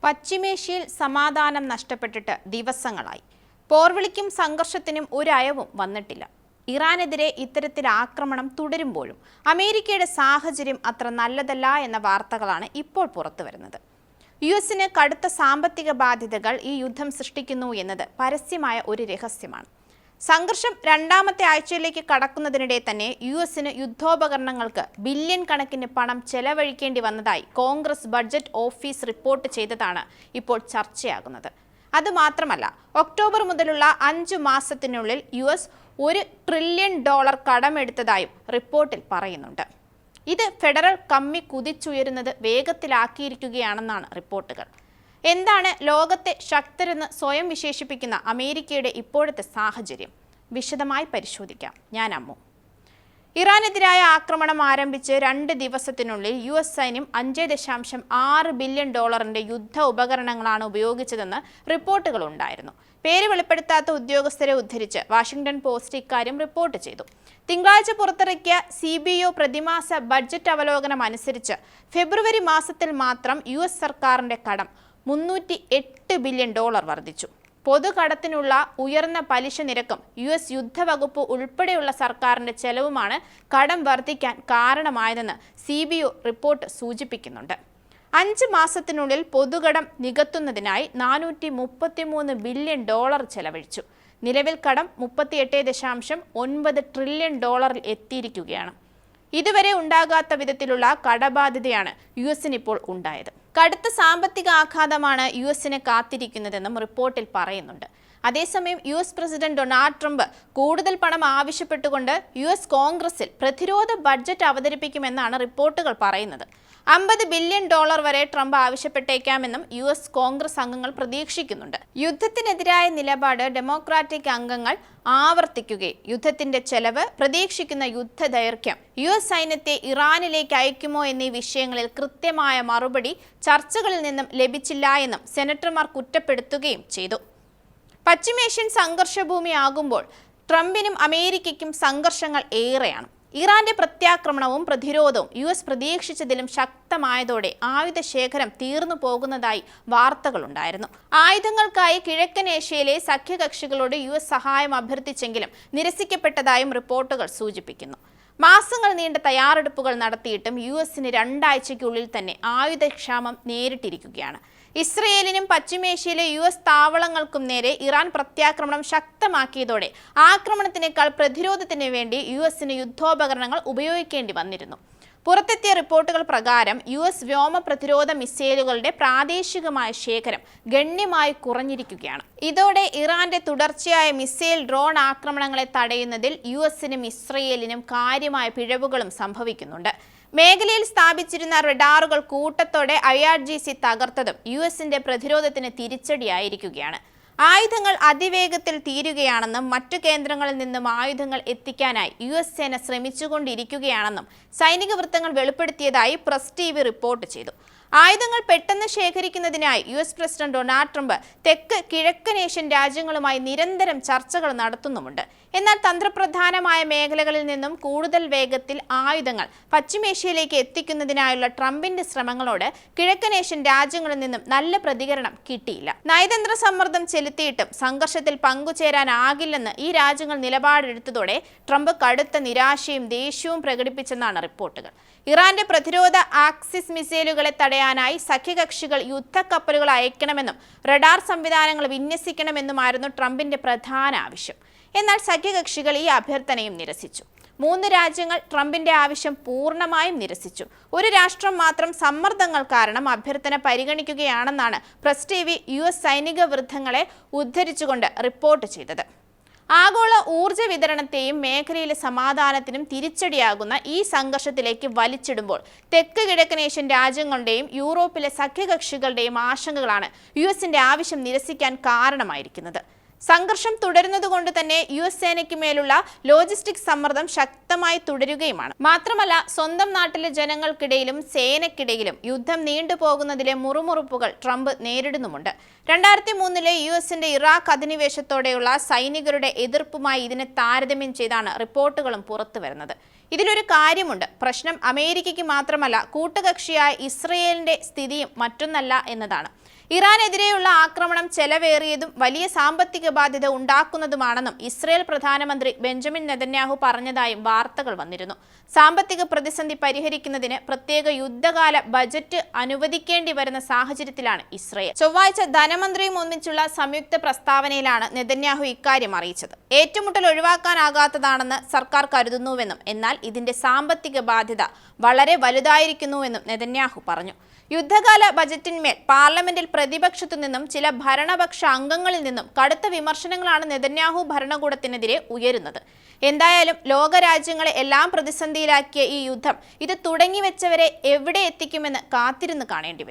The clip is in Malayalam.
പശ്ചിമേഷ്യയിൽ സമാധാനം നഷ്ടപ്പെട്ടിട്ട് ദിവസങ്ങളായി. പോർവിളിക്കും സംഘർഷത്തിനും ഒരയവും വന്നിട്ടില്ല. ഇറാനെതിരെ ഇത്തരത്തിൽ ആക്രമണം തുടരുമ്പോഴും അമേരിക്കയുടെ സാഹചര്യം അത്ര നല്ലതല്ല എന്ന വാർത്തകളാണ് ഇപ്പോൾ പുറത്തുവരുന്നത്. യുഎസിന് കടുത്ത സാമ്പത്തിക ബാധ്യതകൾ ഈ യുദ്ധം സൃഷ്ടിക്കുന്നു എന്നത് പരസ്യമായ ഒരു രഹസ്യമാണ്. സംഘർഷം രണ്ടാമത്തെ ആഴ്ചയിലേക്ക് കടക്കുന്നതിനിടെ തന്നെ യുഎസിന് യുദ്ധോപകരണങ്ങൾക്ക് ബില്യൺ കണക്കിന് പണം ചെലവഴിക്കേണ്ടി വന്നതായി കോൺഗ്രസ് ബഡ്ജറ്റ് ഓഫീസ് റിപ്പോർട്ട് ചെയ്തതാണ് ഇപ്പോൾ ചർച്ചയാകുന്നത്. അതുമാത്രമല്ല, ഒക്ടോബർ മുതലുള്ള 5 മാസത്തിനുള്ളിൽ യുഎസ് $1 ട്രില്യൺ കടമെടുത്തതായും റിപ്പോർട്ടിൽ പറയുന്നുണ്ട്. ഇത് ഫെഡറൽ കമ്മി കുതിച്ചുയരുന്നത് വേഗത്തിലാക്കിയിരിക്കുകയാണെന്നാണ് റിപ്പോർട്ടുകൾ. എന്താണ് ലോകത്തെ ശക്തരെന്ന് സ്വയം വിശേഷിപ്പിക്കുന്ന അമേരിക്കയുടെ ഇപ്പോഴത്തെ സാഹചര്യം? വിശദമായി പരിശോധിക്കാം. ഞാൻ അമ്മു. ഇറാനെതിരായ ആക്രമണം ആരംഭിച്ച് 2 ദിവസത്തിനുള്ളിൽ യുഎസ് സൈന്യം $5.6 ബില്യൺ യുദ്ധ ഉപകരണങ്ങളാണ് ഉപയോഗിച്ചതെന്ന് റിപ്പോർട്ടുകൾ ഉണ്ടായിരുന്നു. പേര് വെളിപ്പെടുത്താത്ത ഉദ്യോഗസ്ഥരെ ഉദ്ധരിച്ച് വാഷിംഗ്ടൺ പോസ്റ്റ് ഇക്കാര്യം റിപ്പോർട്ട് ചെയ്തു. തിങ്കളാഴ്ച പുറത്തിറക്കിയ CBO പ്രതിമാസ ബഡ്ജറ്റ് അവലോകനം അനുസരിച്ച് ഫെബ്രുവരി മാസത്തിൽ മാത്രം യുഎസ് സർക്കാരിന്റെ കടം $308 ബില്യൺ വർദ്ധിച്ചു. പൊതുകടത്തിനുള്ള ഉയർന്ന പലിശ നിരക്കും യുഎസ് യുദ്ധവകുപ്പ് ഉൾപ്പെടെയുള്ള സർക്കാരിന്റെ ചെലവുമാണ് കടം വർദ്ധിക്കാൻ കാരണമായതെന്ന് CBO റിപ്പോർട്ട് സൂചിപ്പിക്കുന്നുണ്ട്. 5 മാസത്തിനുള്ളിൽ പൊതുകടം നികത്തുന്നതിനായി $433 ബില്യൺ ചെലവഴിച്ചു. നിലവിൽ കടം $38.9 ട്രില്യൺ എത്തിയിരിക്കുകയാണ്. ഇതുവരെ ഉണ്ടാകാത്ത വിധത്തിലുള്ള കടബാധ്യതയാണ് യുഎസിന് ഇപ്പോൾ ഉണ്ടായത്. കടുത്ത സാമ്പത്തിക ആഘാതമാണ് യുഎസിനെ കാത്തിരിക്കുന്നതെന്നും റിപ്പോർട്ടിൽ പറയുന്നുണ്ട്. അതേസമയം യുഎസ് പ്രസിഡന്റ് ഡൊണാൾഡ് ട്രംപ് കൂടുതൽ പണം ആവശ്യപ്പെട്ടുകൊണ്ട് യുഎസ് കോൺഗ്രസിൽ പ്രതിരോധ ബഡ്ജറ്റ് അവതരിപ്പിക്കുമെന്നാണ് റിപ്പോർട്ടുകൾ പറയുന്നത്. $50 ബില്യൺ വരെ ട്രംപ് ആവശ്യപ്പെട്ടേക്കാമെന്നും യുഎസ് കോൺഗ്രസ് അംഗങ്ങൾ പ്രതീക്ഷിക്കുന്നുണ്ട്. യുദ്ധത്തിനെതിരായ നിലപാട് ഡെമോക്രാറ്റിക് അംഗങ്ങൾ ആവർത്തിക്കുകയും യുദ്ധത്തിന്റെ ചെലവ്, പ്രതീക്ഷിക്കുന്ന യുദ്ധദൈർഘ്യം, യുഎസ് സൈന്യത്തെ ഇറാനിലേക്ക് അയക്കുമോ എന്നീ വിഷയങ്ങളിൽ കൃത്യമായ മറുപടി ചർച്ചകളിൽ നിന്നും ലഭിച്ചില്ല എന്നും സെനറ്റർമാർ കുറ്റപ്പെടുത്തുകയും ചെയ്തു. പശ്ചിമേഷ്യൻ സംഘർഷഭൂമിയാകുമ്പോൾ ട്രംപിനും അമേരിക്കയ്ക്കും സംഘർഷങ്ങൾ ഏറെയാണ്. ഇറാന്റെ പ്രത്യാക്രമണവും പ്രതിരോധവും യുഎസ് പ്രതീക്ഷിച്ചതിലും ശക്തമായതോടെ ആയുധശേഖരം തീർന്നു പോകുന്നതായി വാർത്തകളുണ്ടായിരുന്നു. ആയുധങ്ങൾക്കായി കിഴക്കൻ ഏഷ്യയിലെ സഖ്യകക്ഷികളോട് യുഎസ് സഹായം അഭ്യർത്ഥിച്ചെങ്കിലും നിരസിക്കപ്പെട്ടതായും റിപ്പോർട്ടുകൾ സൂചിപ്പിക്കുന്നു. മാസങ്ങൾ നീണ്ട തയ്യാറെടുപ്പുകൾ നടത്തിയിട്ടും യുഎസിന് 2 ആഴ്ചയ്ക്കുള്ളിൽ തന്നെ ആയുധക്ഷാമം നേരിട്ടിരിക്കുകയാണ്. ഇസ്രയേലിനും പശ്ചിമേഷ്യയിലെ യുഎസ് താവളങ്ങൾക്കും നേരെ ഇറാൻ പ്രത്യാക്രമണം ശക്തമാക്കിയതോടെ ആക്രമണത്തിനേക്കാൾ പ്രതിരോധത്തിന് വേണ്ടി യുഎസിന് യുദ്ധോപകരണങ്ങൾ ഉപയോഗിക്കേണ്ടി വന്നിരുന്നു. പുറത്തെത്തിയ റിപ്പോർട്ടുകൾ പ്രകാരം യുഎസ് വ്യോമ പ്രതിരോധ മിസൈലുകളുടെ പ്രാദേശികമായ ശേഖരം ഗണ്യമായി കുറഞ്ഞിരിക്കുകയാണ്. ഇതോടെ ഇറാന്റെ തുടർച്ചയായ മിസൈൽ ഡ്രോൺ ആക്രമണങ്ങളെ തടയുന്നതിൽ യുഎസിനും ഇസ്രയേലിനും കാര്യമായ പിഴവുകളും സംഭവിക്കുന്നുണ്ട്. മേഖലയിൽ സ്ഥാപിച്ചിരുന്ന റഡാറുകൾ കൂട്ടത്തോടെ IRGC തകർത്തതും യുഎസിന്റെ പ്രതിരോധത്തിന് തിരിച്ചടിയായിരിക്കുകയാണ്. ആയുധങ്ങൾ അതിവേഗത്തിൽ തീരുകയാണെന്നും മറ്റു കേന്ദ്രങ്ങളിൽ നിന്നും ആയുധങ്ങൾ എത്തിക്കാനായി യുഎസ് സേന ശ്രമിച്ചുകൊണ്ടിരിക്കുകയാണെന്നും സൈനിക വൃത്തങ്ങൾ വെളിപ്പെടുത്തിയതായി പ്രസ് TV റിപ്പോർട്ട് ചെയ്തു. ആയുധങ്ങൾ പെട്ടെന്ന് ശേഖരിക്കുന്നതിനായി യുഎസ് പ്രസിഡന്റ് ഡൊണാൾഡ് ട്രംപ് തെക്ക് കിഴക്കൻ ഏഷ്യൻ രാജ്യങ്ങളുമായി നിരന്തരം ചർച്ചകൾ നടത്തുന്നുമുണ്ട്. എന്നാൽ തന്ത്രപ്രധാനമായ മേഖലകളിൽ നിന്നും കൂടുതൽ വേഗത്തിൽ ആയുധങ്ങൾ പശ്ചിമേഷ്യയിലേക്ക് എത്തിക്കുന്നതിനായുള്ള ട്രംപിന്റെ ശ്രമങ്ങളോട് കിഴക്കൻ ഏഷ്യൻ രാജ്യങ്ങളിൽ നിന്നും നല്ല പ്രതികരണം കിട്ടിയില്ല. നയതന്ത്ര സമ്മർദ്ദം ചെലുത്തിയിട്ടും സംഘർഷത്തിൽ പങ്കുചേരാനാകില്ലെന്ന് ഈ രാജ്യങ്ങൾ നിലപാടെടുത്തതോടെ ട്രംപ് കടുത്ത നിരാശയും ദേഷ്യവും പ്രകടിപ്പിച്ചെന്നാണ് റിപ്പോർട്ടുകൾ. ഇറാന്റെ പ്രതിരോധ ആക്സിസ് മിസൈലുകളെ തടയാനായി സഖ്യകക്ഷികൾ യുദ്ധക്കപ്പലുകൾ അയക്കണമെന്നും റഡാർ സംവിധാനങ്ങൾ വിന്യസിക്കണമെന്നുമായിരുന്നു ട്രംപിന്റെ പ്രധാന ആവശ്യം. എന്നാൽ സഖ്യകക്ഷികൾ ഈ അഭ്യർത്ഥനയും നിരസിച്ചു. 3 രാജ്യങ്ങൾ ട്രംപിന്റെ ആവശ്യം പൂർണ്ണമായും നിരസിച്ചു. ഒരു രാഷ്ട്രം മാത്രം സമ്മർദ്ദങ്ങൾ കാരണം അഭ്യർത്ഥന പരിഗണിക്കുകയാണെന്നാണ് പ്രസ് TV യുഎസ് സൈനിക വൃത്തങ്ങളെ ഉദ്ധരിച്ചുകൊണ്ട് റിപ്പോർട്ട് ചെയ്തത്. ആഗോള ഊർജ്ജ വിതരണത്തെയും മേഖലയിലെ സമാധാനത്തിനും തിരിച്ചടിയാകുന്ന ഈ സംഘർഷത്തിലേക്ക് വലിച്ചിടുമ്പോൾ തെക്ക് കിഴക്കൻ ഏഷ്യൻ രാജ്യങ്ങളുടെയും യൂറോപ്പിലെ സഖ്യകക്ഷികളുടെയും ആശങ്കകളാണ് യുഎസിന്റെ ആവശ്യം നിരസിക്കാൻ കാരണമായിരിക്കുന്നത്. സംഘർഷം തുടരുന്നതുകൊണ്ട് തന്നെ യുഎസ് സേനയ്ക്ക് മേലുള്ള ലോജിസ്റ്റിക് സമ്മർദ്ദം ശക്തമായി തുടരുകയുമാണ്. മാത്രമല്ല, സ്വന്തം നാട്ടിലെ ജനങ്ങൾക്കിടയിലും സേനയ്ക്കിടയിലും യുദ്ധം നീണ്ടുപോകുന്നതിലെ മുറുമുറുപ്പുകൾ ട്രംപ് നേരിടുന്നുമുണ്ട്. 2003 യുഎസിന്റെ ഇറാഖ് അധിനിവേശത്തോടെയുള്ള സൈനികരുടെ എതിർപ്പുമായി ഇതിനെ താരതമ്യം ചെയ്താണ് റിപ്പോർട്ടുകളും പുറത്തുവരുന്നത്. ഇതിലൊരു കാര്യമുണ്ട്. പ്രശ്നം അമേരിക്കയ്ക്ക് മാത്രമല്ല, കൂട്ടുകക്ഷിയായ ഇസ്രയേലിന്റെ സ്ഥിതിയും മറ്റൊന്നല്ല എന്നതാണ്. ഇറാനെതിരെയുള്ള ആക്രമണം ചെലവേറിയതും വലിയ സാമ്പത്തിക ബാധ്യത ഉണ്ടാക്കുന്നതുമാണെന്നും ഇസ്രയേൽ പ്രധാനമന്ത്രി ബെഞ്ചമിൻ നെതന്യാഹു പറഞ്ഞതായും വാർത്തകൾ വന്നിരുന്നു. സാമ്പത്തിക പ്രതിസന്ധി പരിഹരിക്കുന്നതിന് പ്രത്യേക യുദ്ധകാല ബജറ്റ് അനുവദിക്കേണ്ടി വരുന്ന സാഹചര്യത്തിലാണ് ഇസ്രയേൽ. ചൊവ്വാഴ്ച ധനമന്ത്രിയും ഒന്നിച്ചുള്ള സംയുക്ത പ്രസ്താവനയിലാണ് നെതന്യാഹു ഇക്കാര്യം അറിയിച്ചത്. ഏറ്റുമുട്ടൽ ഒഴിവാക്കാനാകാത്തതാണെന്ന് സർക്കാർ കരുതുന്നുവെന്നും എന്നാൽ ഇതിന്റെ സാമ്പത്തിക ബാധ്യത വളരെ വലുതായിരിക്കുന്നുവെന്നും നെതന്യാഹു പറഞ്ഞു. യുദ്ധകാല ബജറ്റിന്മേൽ പാർലമെന്റിൽ പ്രതിപക്ഷത്തു നിന്നും ചില ഭരണപക്ഷ അംഗങ്ങളിൽ നിന്നും കടുത്ത വിമർശനങ്ങളാണ് നെതന്യാഹു ഭരണകൂടത്തിനെതിരെ ഉയരുന്നത്. എന്തായാലും ലോകരാജ്യങ്ങളെ എല്ലാം പ്രതിസന്ധിയിലാക്കിയ ഈ യുദ്ധം ഇത് തുടങ്ങിവെച്ചവരെ എവിടെ എത്തിക്കുമെന്ന് കാത്തിരുന്ന് കാണേണ്ടി വരും.